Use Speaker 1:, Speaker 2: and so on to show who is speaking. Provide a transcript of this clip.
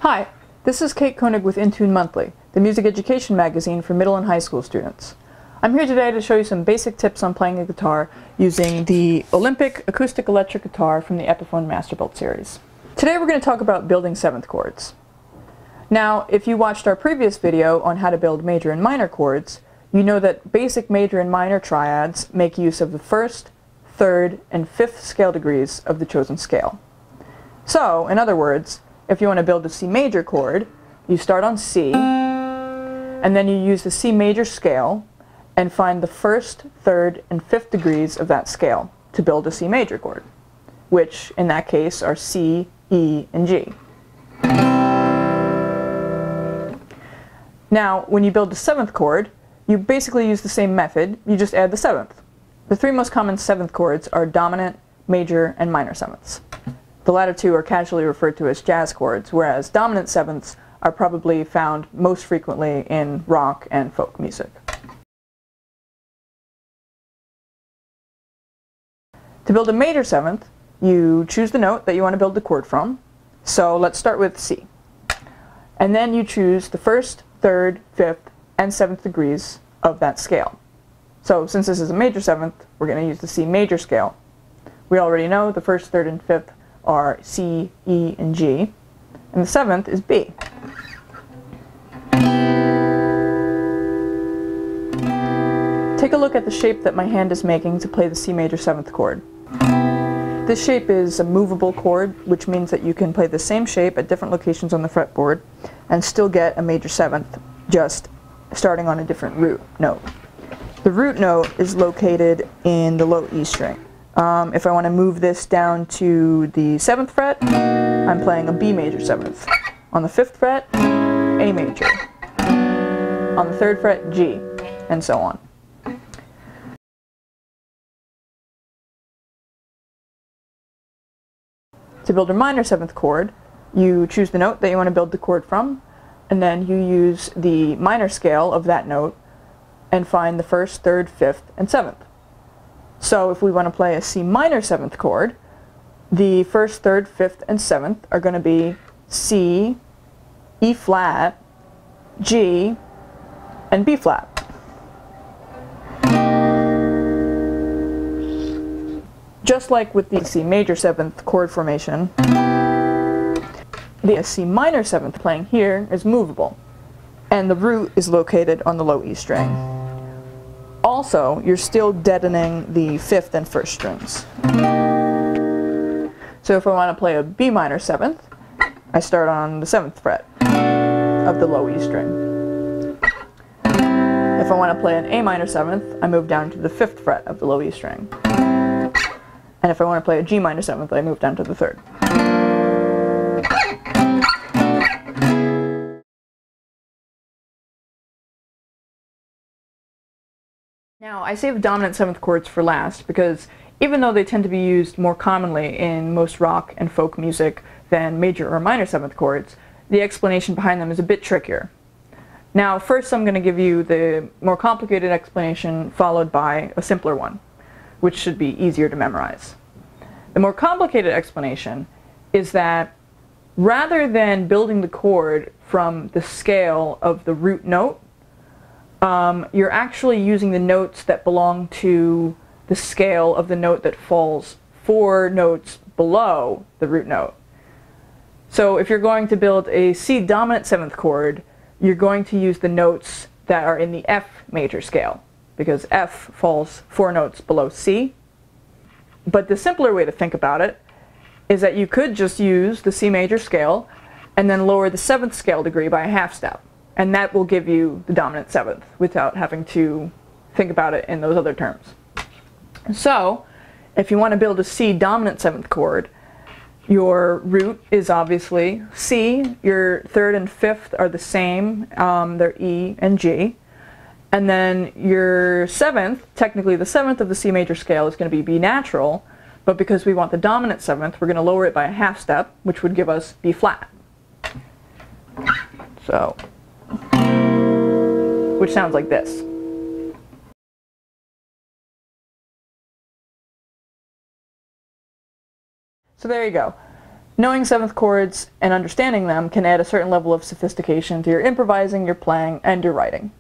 Speaker 1: Hi, this is Kate Koenig with InTune Monthly, the music education magazine for middle and high school students. I'm here today to show you some basic tips on playing the guitar using the Olympic acoustic electric guitar from the Epiphone Masterbuilt series. Today we're going to talk about building seventh chords. Now, if you watched our previous video on how to build major and minor chords, you know that basic major and minor triads make use of the first, third, and fifth scale degrees of the chosen scale. So, in other words, if you want to build a C major chord, you start on C, and then you use the C major scale and find the first, third, and fifth degrees of that scale to build a C major chord, which in that case are C, E, and G. Now, when you build the seventh chord, you basically use the same method, you just add the seventh. The three most common seventh chords are dominant, major, and minor sevenths. The latter two are casually referred to as jazz chords, whereas dominant sevenths are probably found most frequently in rock and folk music. To build a major seventh, you choose the note that you want to build the chord from. So let's start with C. And then you choose the first, third, fifth, and seventh degrees of that scale. So since this is a major seventh, we're going to use the C major scale. We already know the first, third, and fifth are C, E, and G, and the seventh is B. Take a look at the shape that my hand is making to play the C major seventh chord. This shape is a movable chord, which means that you can play the same shape at different locations on the fretboard and still get a major seventh, just starting on a different root note. The root note is located in the low E string. If I want to move this down to the 7th fret, I'm playing a B major 7th. On the 5th fret, A major. On the 3rd fret, G, and so on. To build a minor 7th chord, you choose the note that you want to build the chord from, and then you use the minor scale of that note and find the 1st, 3rd, 5th, and 7th. So if we want to play a C minor 7th chord, the 1st, 3rd, 5th, and 7th are going to be C, E flat, G, and B flat. Just like with the C major 7th chord formation, the C minor 7th playing here is movable, and the root is located on the low E string. Also, you're still deadening the 5th and 1st strings. So if I want to play a B minor 7th, I start on the 7th fret of the low E string. If I want to play an A minor 7th, I move down to the 5th fret of the low E string. And if I want to play a G minor 7th, I move down to the 3rd. Now, I save dominant 7th chords for last because even though they tend to be used more commonly in most rock and folk music than major or minor 7th chords, the explanation behind them is a bit trickier. Now, first I'm going to give you the more complicated explanation followed by a simpler one, which should be easier to memorize. The more complicated explanation is that rather than building the chord from the scale of the root note, you're actually using the notes that belong to the scale of the note that falls 4 notes below the root note. So if you're going to build a C dominant 7th chord, you're going to use the notes that are in the F major scale, because F falls 4 notes below C. But the simpler way to think about it is that you could just use the C major scale and then lower the 7th scale degree by a half step. And that will give you the dominant 7th without having to think about it in those other terms. So, if you want to build a C dominant 7th chord, your root is obviously C, your 3rd and 5th are the same, they're E and G. And then your 7th, technically the 7th of the C major scale is going to be B natural, but because we want the dominant 7th, we're going to lower it by a half step, which would give us B flat. So, which sounds like this. So there you go. Knowing seventh chords and understanding them can add a certain level of sophistication to your improvising, your playing, and your writing.